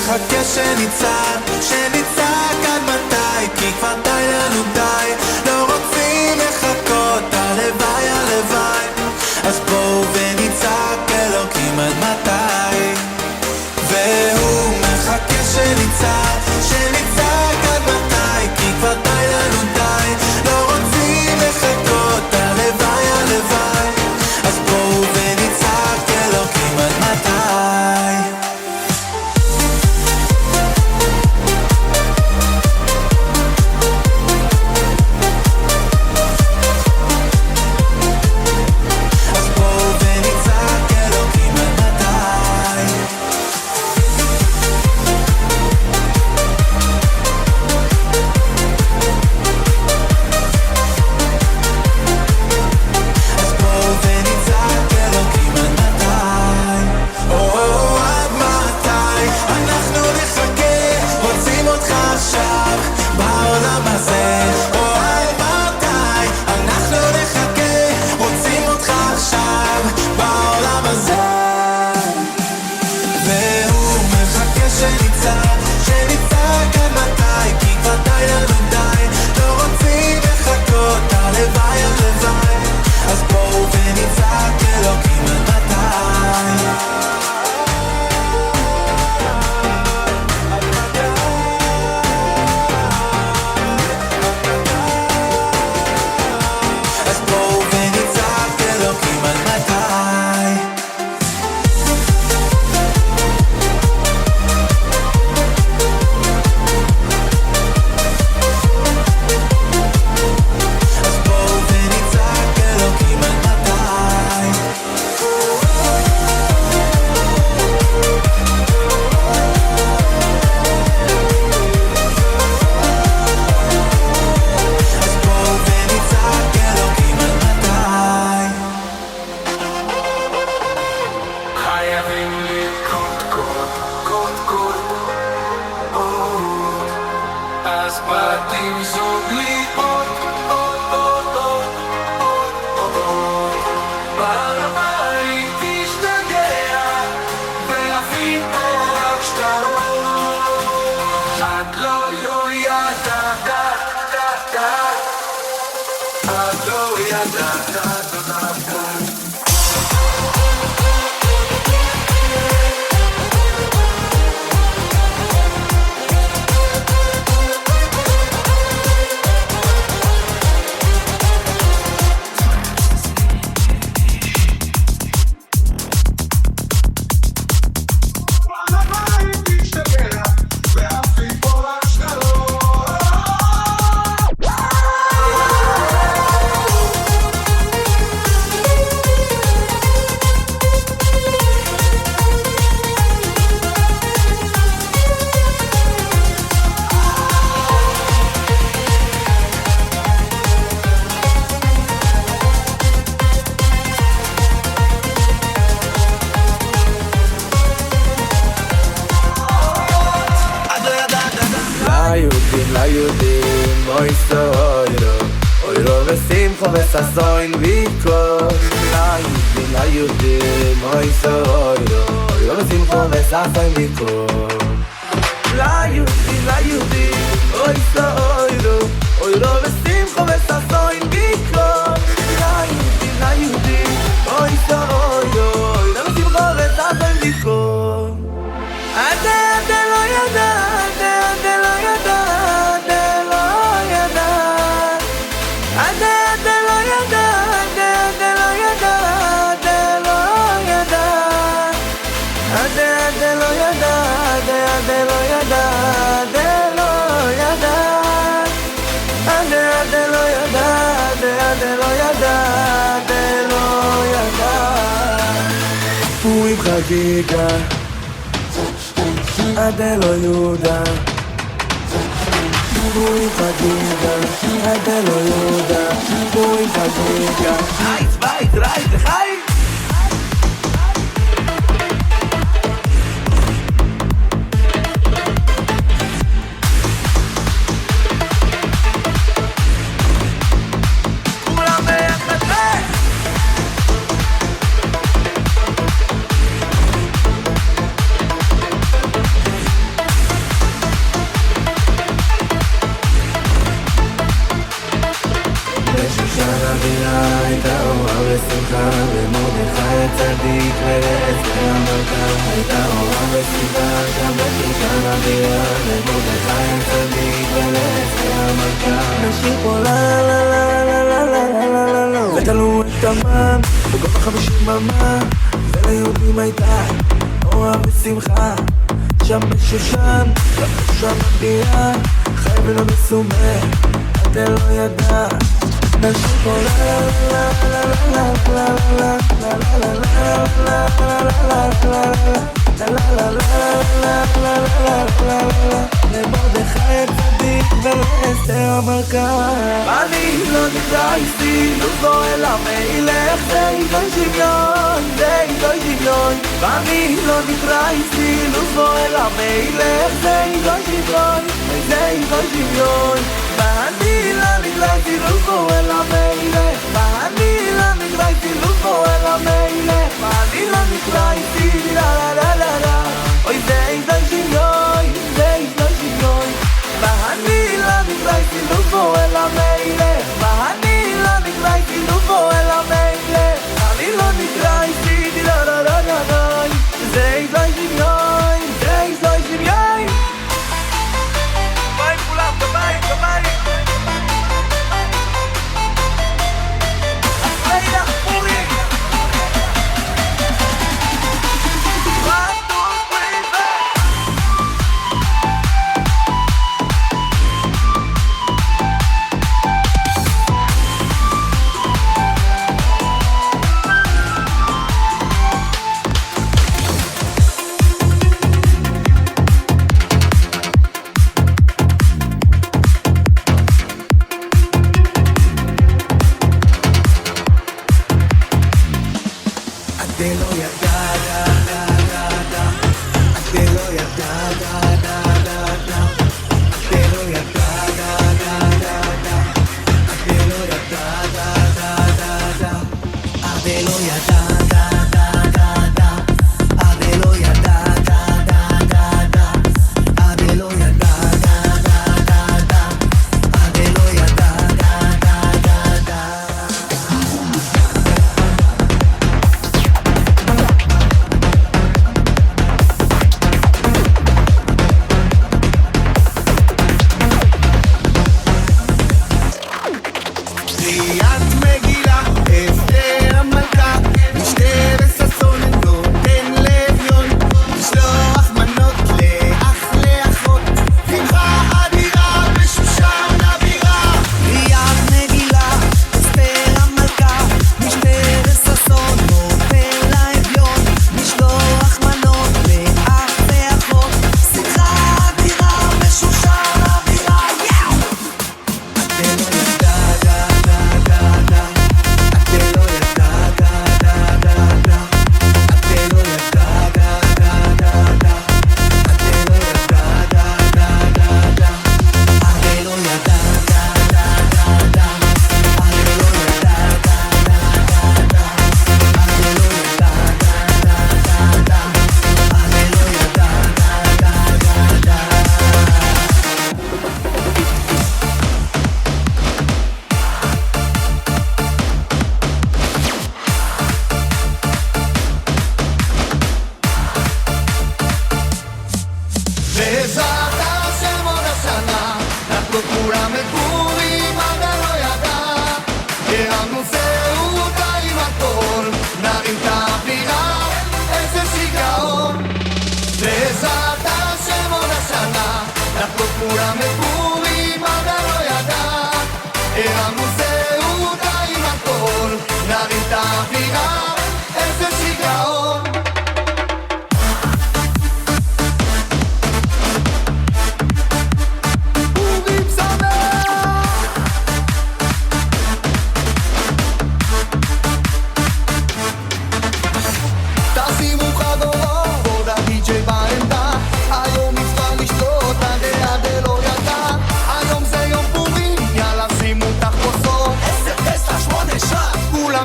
מחכה שניצק עד מתי, כי כבר די לנו די, לא רוצים לחכות, הלוואי הלוואי, אז בואו ונצעק אלוקים עד מתי. והוא מחכה שניצק עד מתי, כי כבר די לנו די, לא רוצים לחכות, הלוואי הלוואי, אז בואו ונצעק אלוקים עד מתי. חגיגה עד אלו יהודה בואי חגיגה עד אלו יהודה בואי חגיגה אייץ בית רייט לחיים סיבה גם בשושן הבירה למרדכי הצדיק ולאסתר המלכה נשאיר פה לה לה לה לה לה לה לה לה לה ותלו את המן בכל 50 במה וליהודים הייתה אורה ושמחה שם בשושן הבירה חי ולא מסומה עד לא ידע נשאיר פה לה לה לה לה לה לה לה לה למרדכי הצדיק ולאסתר המלכה אני לא נקרא לובו אל המלך זה איתו שוויון זה איתו שוויון אני לא נקרא לובו אל המלך זה איתו שוויון זה איתו שוויון ואני לא נקראתי לובו אל המלך ואני לא נקראתי לובו אל המלך ואני לא נקראתי לה לה לה לה אוי זה איתו שוויון זה איתו שוויון ואני לא נקראתי לובו אל המלך ואני לא נקראתי לובו אל המלך אני לא נקראתי לה לה לה לה לה זה איתו שוויון זה איתו שוויון ביי כולם ביי ביי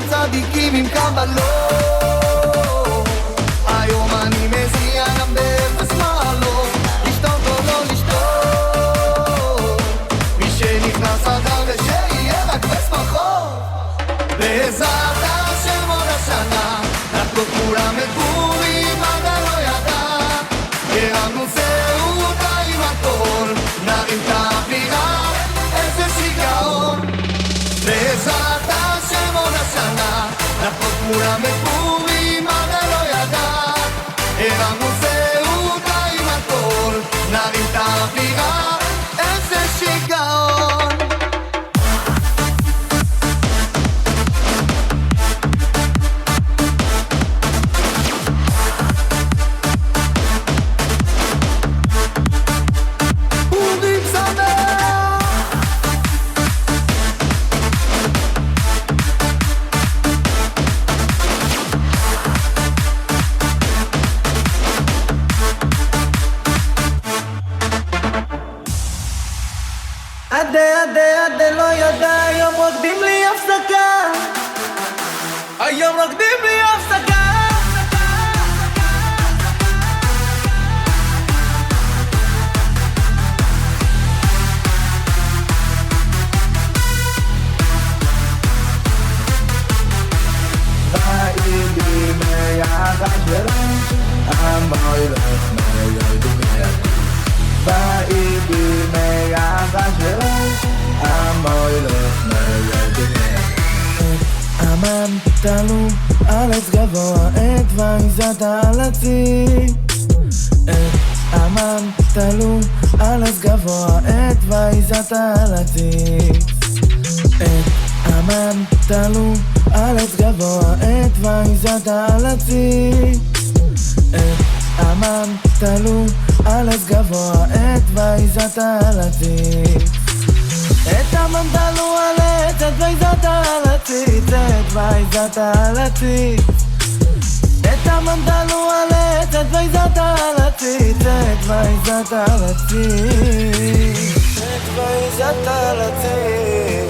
צדיקים עם כמה לא להכות כולם בפורים, הרי לא ידע. הרמנו סעודה עם הכל, נרים את האווירה, איזה שיגעון. פורים שמח! עדה לא ידע, היום רוקדים בלי הפסקה. היום רוקדים בלי הפסקה. Baby, may I got you? I'm all of my idea. Baby, may I got you? I'm all of my idea. אמן תלו על עץ גבוה, את וייזת על הציץ. אמן תלו על עץ גבוה, את וייזת על הציץ. אמן תלו על עץ גבוה, את וייזת על הציץ. אמן תלו על עץ גבוה, את וייזת על הציץ. את אמן תלו על עץ, את וייזת על הציץ. את וייזת על הציץ. את אמן תלו על עץ, את וייזת על הציץ. את וייזת על הציץ. את וייזת על הציץ.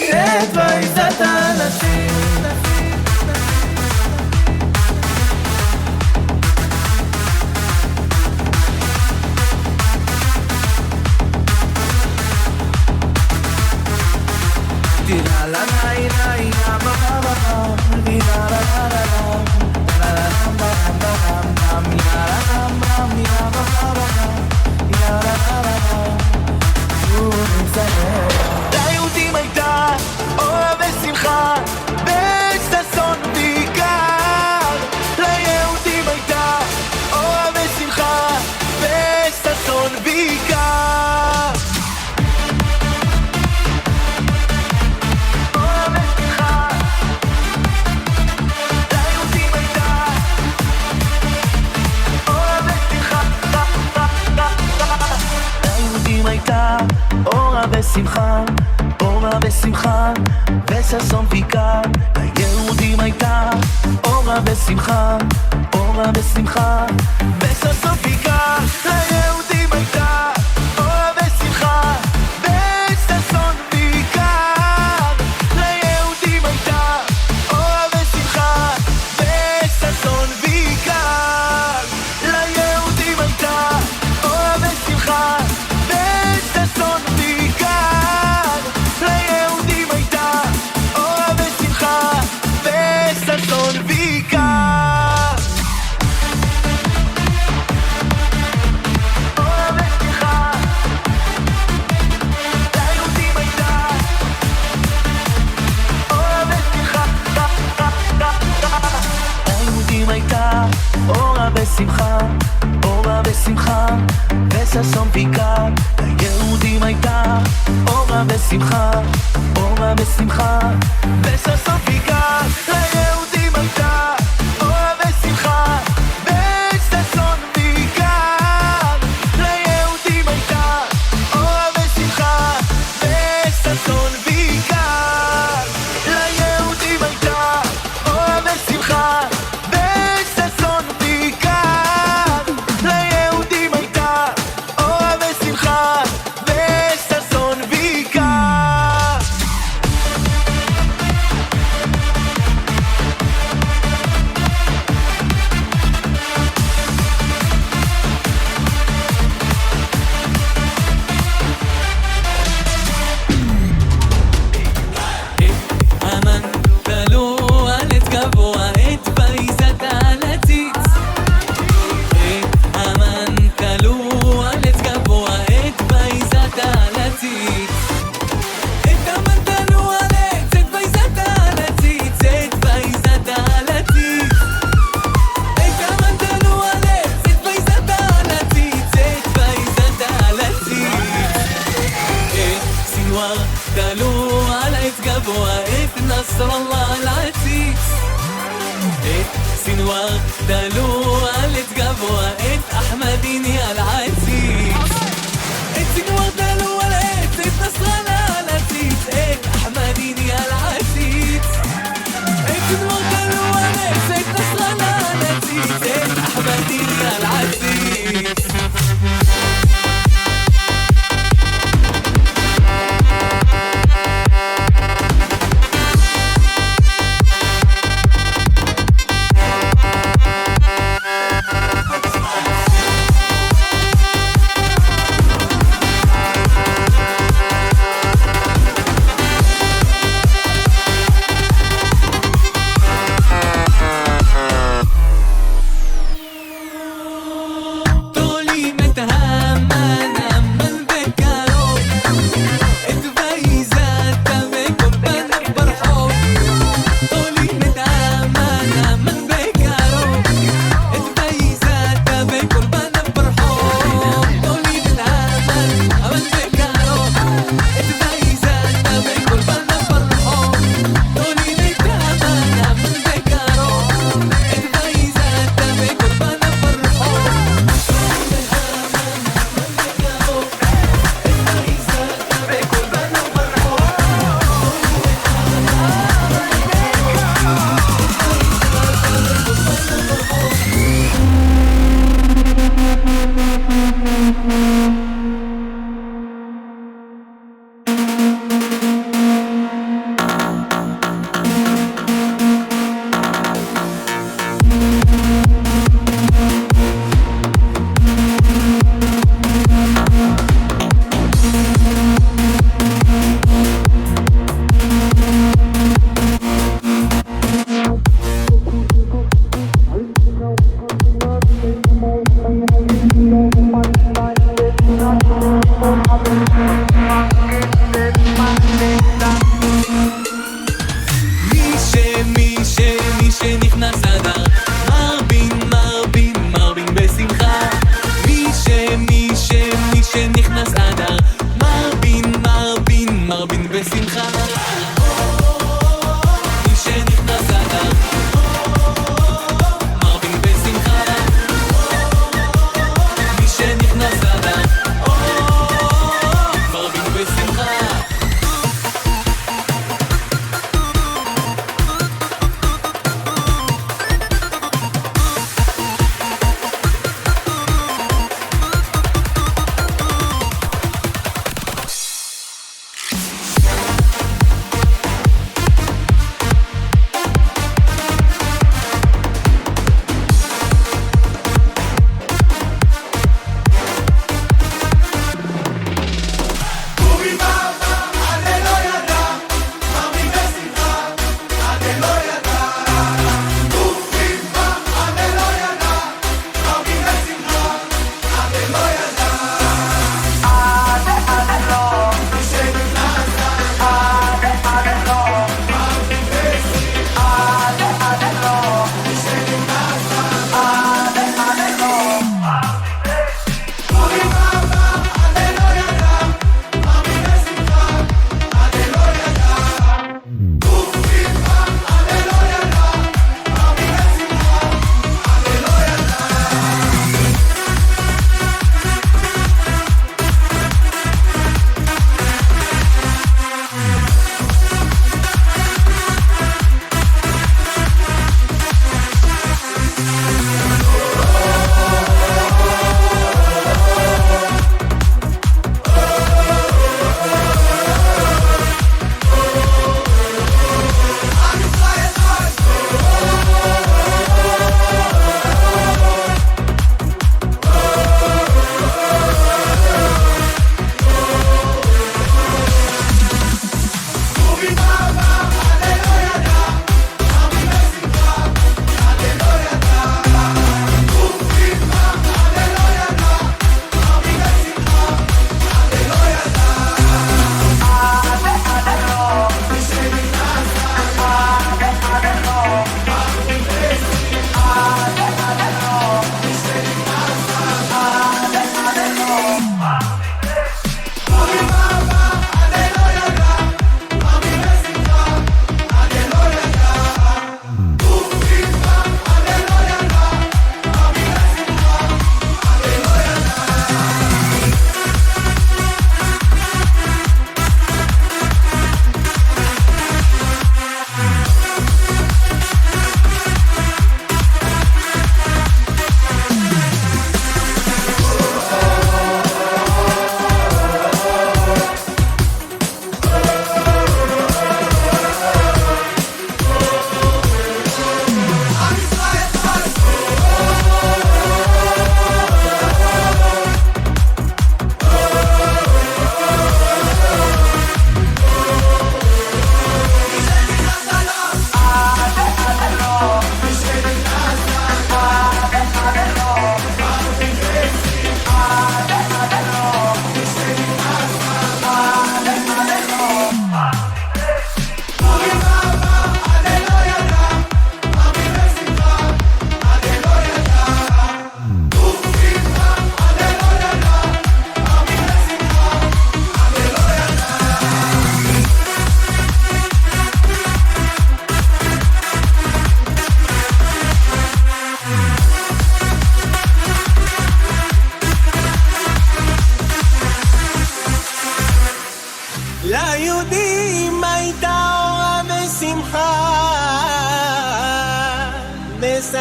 את וייזת על הציץ. ליהודים הייתה אורה ושמחה בששון ובעיקר. ליהודים הייתה אורה ושמחה בששון ובעיקר. אורה ושמחה. ליהודים הייתה אורה ושמחה. ליהודים הייתה אורה ושמחה, אורה ושמחה, וששון ובעיקר. ליהודים הייתה אורה ושמחה, אורה ושמחה, וששון ובעיקר. ליהודים הייתה אורה ושמחה, וששון ובעיקר. ליהודים הייתה אורה ושמחה, וששון ובעיקר. ליהודים הייתה אורה ושמחה, וששון ובעיקר. ליהודים הייתה אורה ושמחה, וששון ובעיקר. אורה ושמחה. ליהודים הייתה אורה ושמחה. ליהודים הייתה אורה ושמחה, אורה ושמחה, וששון ובעיקר. ליהודים הייתה אורה ושמחה, אורה ושמחה, וששון ובעיקר. ליהודים הייתה אורה ושמחה, וששון ובעיקר. ליהודים הייתה אורה ושמחה, וששון ובעיקר. ליהודים הייתה אורה ושמחה, וששון ובעיקר. ליהודים הייתה אורה ושמחה, וששון ובעיקר. את נסר אללה العزيز את סינואר דלו על את גבוה את אחמדיני العزيز את סינואר דלו על את נסראללה العزيز את אחמדיני العزيز את סינואר דלו על את נסראללה العزيز את אחמדיני العزيز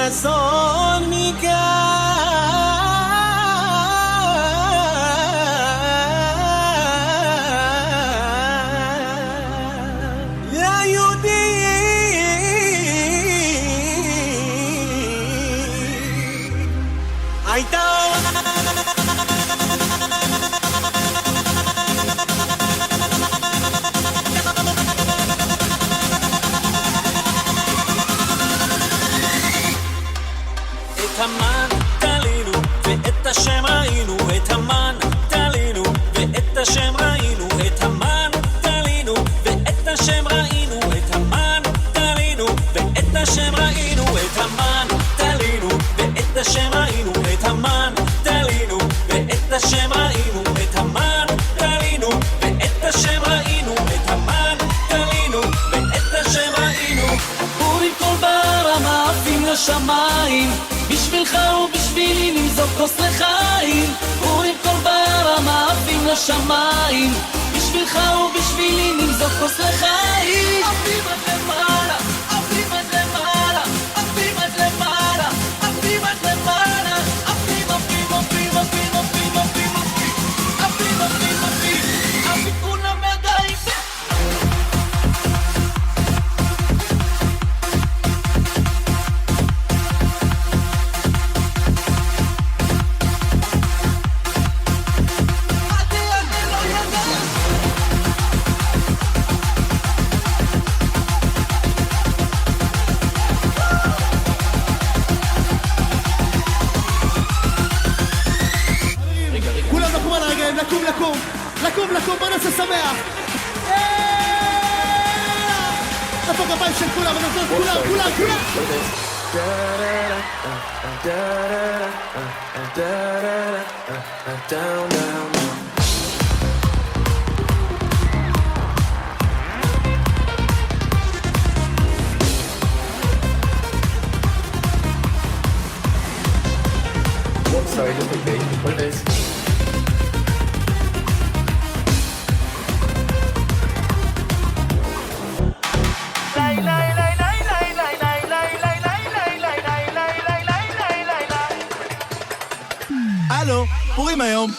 corazón, mi את המן תלינו ואת השם ראינו, את המן תלינו ואת השם ראינו, את המן תלינו ואת השם ראינו, את המן תלינו ואת השם ראינו, את המן תלינו ואת השם ראינו, את המן תלינו ואת השם ראינו, את המן תלינו ואת השם ראינו, את המן תלינו ואת השם ראינו. פורים כל ברמה עפים לשמיים, בשבילך ובשבילי נמזוג כוס לחיים. פורים כל ברמה עפים לשמיים, בשבילך ובשבילי נמזוג כוס לחיים. עפים עד למעלה, עפים עד למעלה, עפים עד למעלה, עפים עד למעלה, עפים עפים עפים עפים עפים עפים עפים עפים עפים עפים כולם ידיים. לקום, בוא נעשה שמח. איפה גביים של כולם, כולם. Sorry, just a bit. What is? הלו, פורים היום.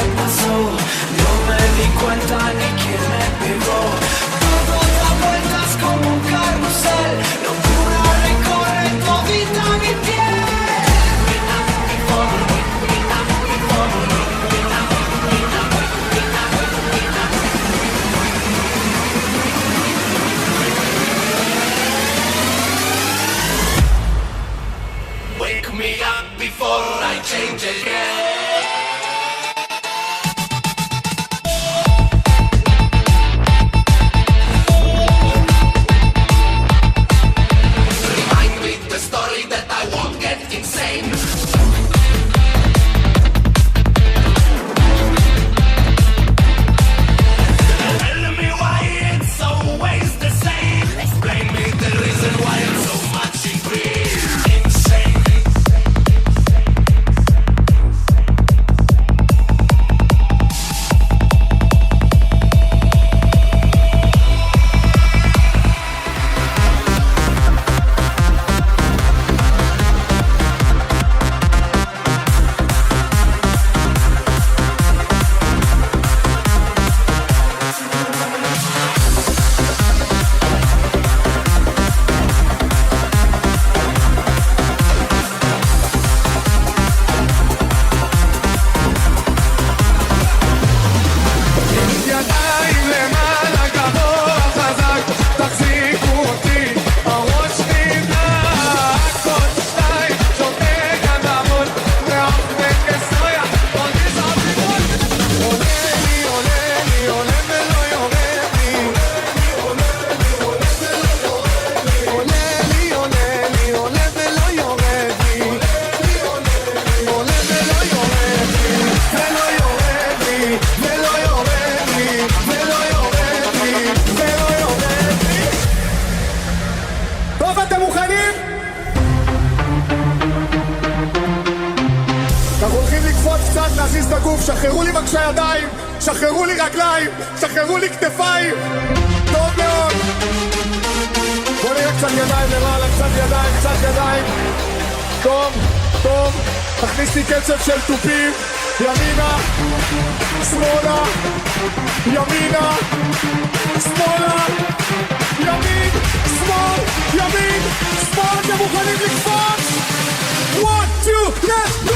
¿qué pasó? No me di cuenta ni quién me pegó. Todo da vueltas como un carrusel. Locura recorre todita mi piel. Wake me up before I change again. Remind me the story that I won't get insane. Tell me why it's always the same. Explain me the reason why I'm so much insane. ידיים למעלה גבוה חזק תחזיקו אותי הראש נדלק עוד שתיים שותה גנבות מעוף וכסויה עוד נשאר סיבון עולה לי עולה ולא יורד לי עולה לי עולה ולא יורד לי עולה ולא יורד לי ולא יורד לי ולא יורד לי ולא יורד לי ולא יורד לי טוב, אתם מוכנים? אנחנו הולכים לקפוץ קצת, להזיז את הגוף, שחררו לי בבקשה ידיים, שחררו לי רגליים, שחררו לי כתפיים. טוב מאוד. בוא נראה קצת ידיים למעלה, קצת ידיים. טוב. תכניס לי קצב של תופים. ימינה, שמאלה, ימינה, שמאלה, ימין, שמאל, ימין, שמאל. אתם מוכנים לקפוץ? 1, 2, let's go!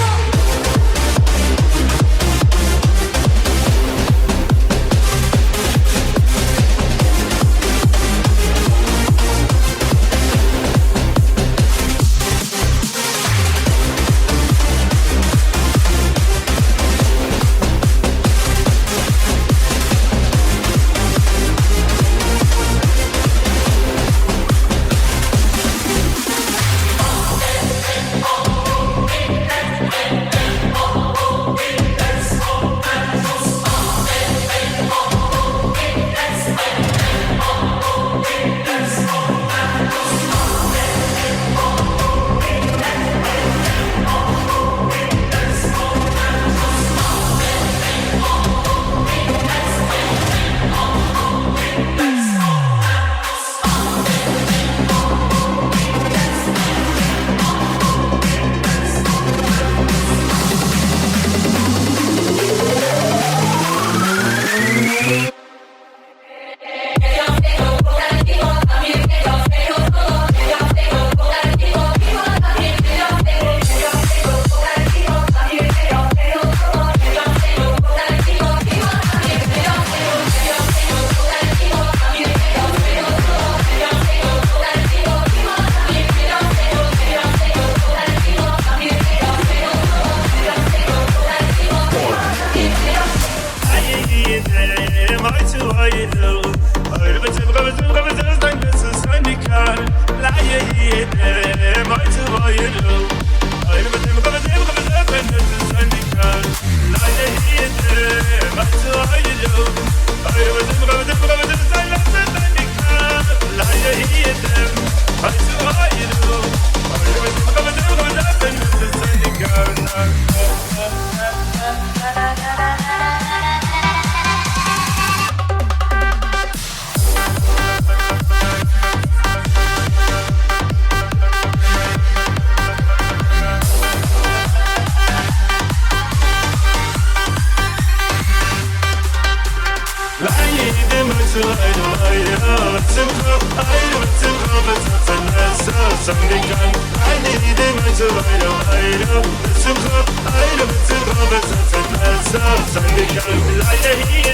Simcha, Heide mit Simcha, mit Zatzen Messer, sang den Gang, eine Idee meinte weiter, Heide mit Simcha, Heide mit Simcha, mit Zatzen Messer, sang den Gang, Leine Hide,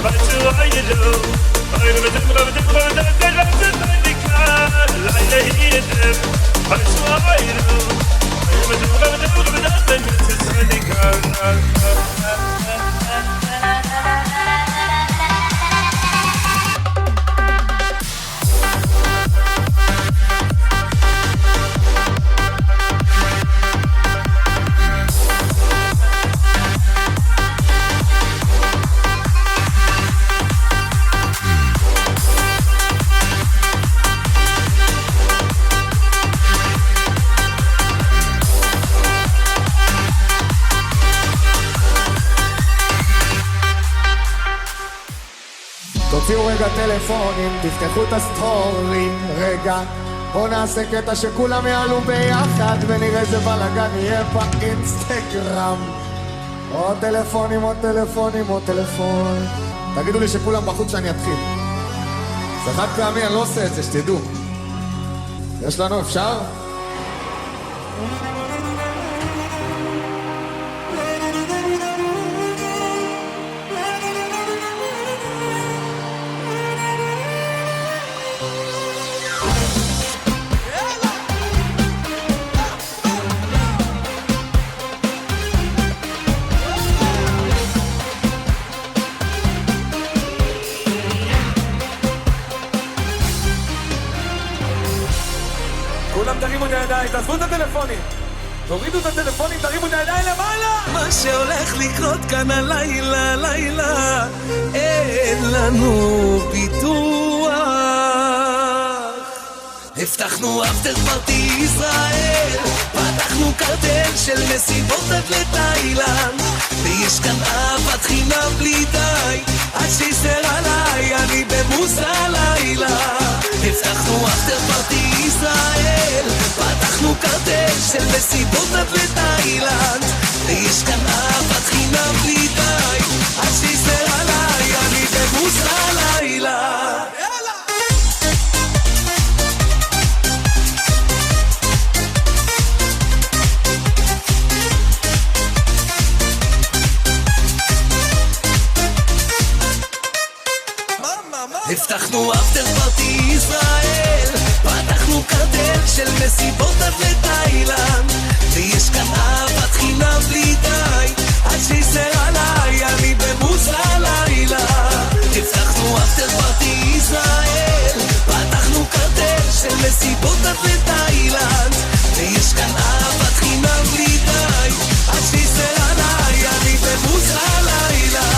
weite Heide, Heide mit Simcha, mit Simcha, mit Zatzen Messer, sang den Gang, Leine Hide, weite Heide, Heide mit Simcha, mit Simcha, mit Zatzen Messer, sang den Gang. תוציאו רגע טלפונים, תפתחו את הסטורי רגע, בואו נעשה קטע שכולם יעלו ביחד ונראה איזה בלאגן יהיה באינסטגרם. עוד טלפונים, עוד טלפונים, עוד טלפון. תגידו לי שכולם בחוץ שאני אתחיל. זה חד פעמי, אני לא עושה את זה, שתדעו. יש לנו, אפשר? כולם תרימו את הידיים, תעזבו את הטלפונים. תורידו את הטלפונים, תרימו את הידיים למעלה. מה שהולך לקרות כאן הלילה, לילה, אין לנו ביטוח. הבטחנו אפטר פארטי ישראל, פתחנו קרטל של מסיבות עד לתאילנד, ויש כאן אהבת חינם בלי די, עד שיסר עליי, אני במוס הלילה. הבטחנו אפטר פארטי ישראל, פתחנו קרטל של מסיבות עד לתאילנד, ויש כאן אהבת חינם בלי די, עד שיסר עליי, אני במוס הלילה. הבטחנו אפטר פארטי ישראל, פתחנו קרטל של מסיבות עד לתאילנד, ויש כאן אהבת חינם בלי די, עד שיסר עליי, אני במוס הלילה. הבטחנו אפטר פארטי ישראל, פתחנו קרטל של מסיבות עד לתאילנד, ויש כאן אהבת חינם בלי די, עד שיסר עליי, אני במוס הלילה.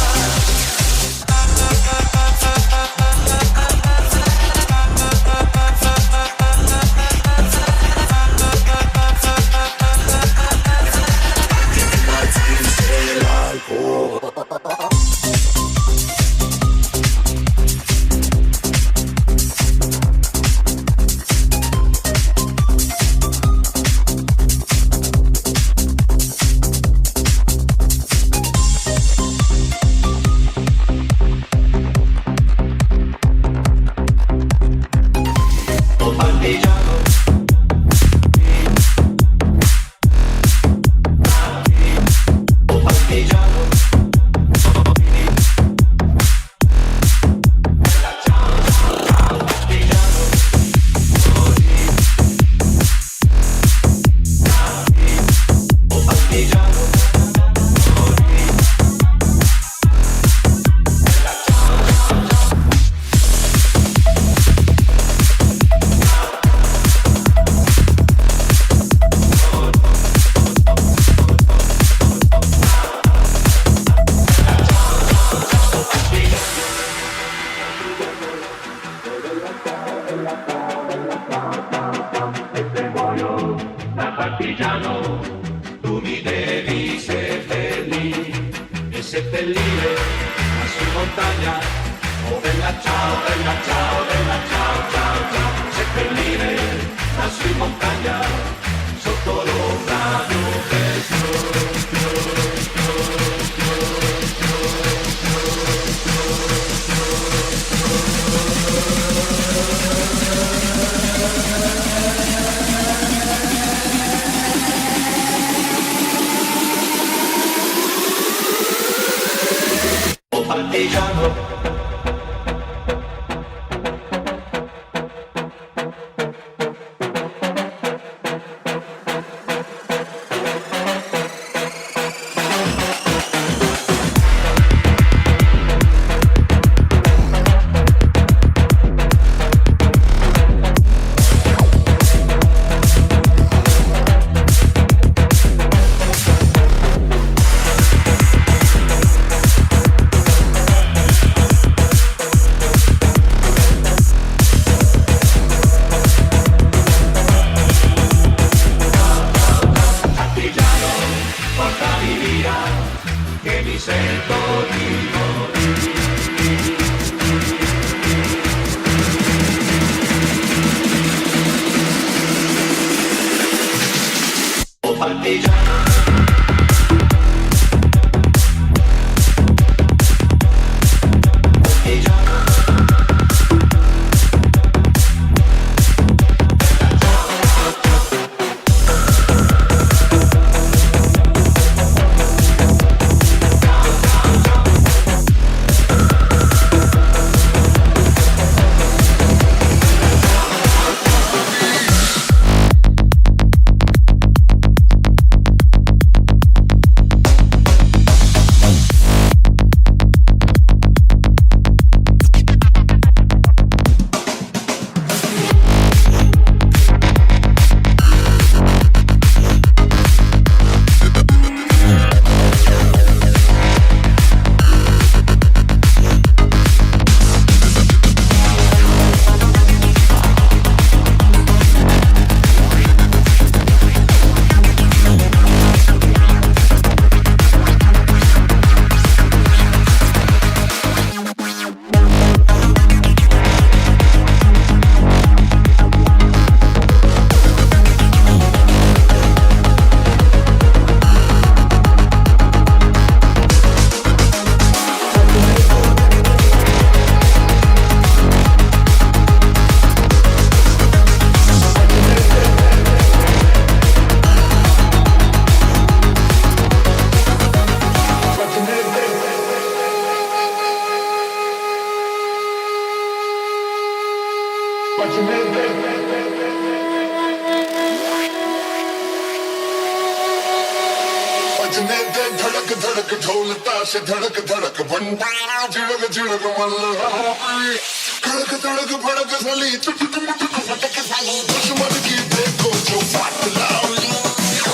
धड़क धड़क ढोल ताश धड़क धड़क बंडा झिड़क झिड़क मल्हारी खड़क धड़क भड़क साली चुटक मुटक फटक साली दुश्मन की देखो जो फाट लाली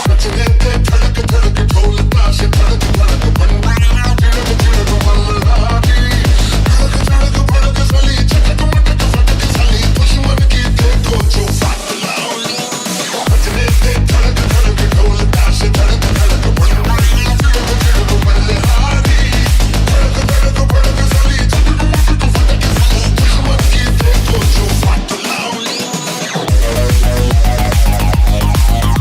बचने दे धड़क धड़क ढोल ताश धड़क धड़क बंडा झिड़क झिड़क मल्हारी खड़क धड़क भड़क साली चुटक मुटक फटक साली दुश्मन की देखो जो फाट लाली बचने दे धड़क धड़क ढोल ताश धड़क धड़क बंडा We'll be right back.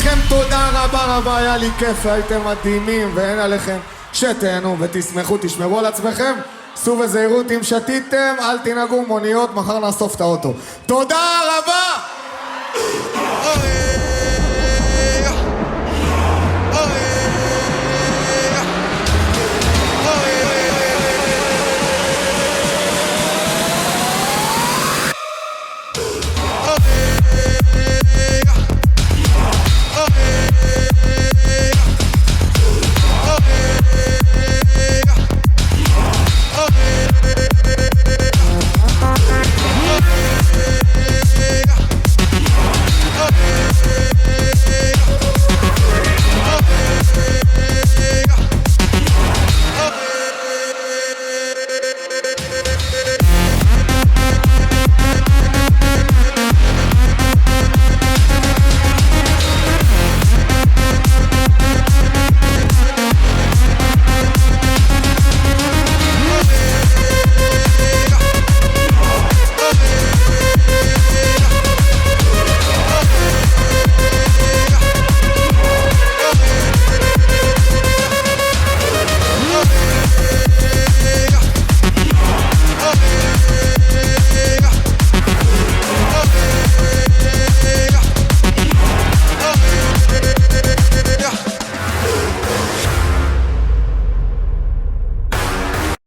לכם תודה רבה רבה, היה לי כיף, הייתם מדהימים, ואין עליכם שתהנו ותשמחו, תשמרו על עצמכם, סעו בזהירות, אם שתיתם, אל תנהגו מוניות, מחר נאסוף את האוטו. תודה רבה!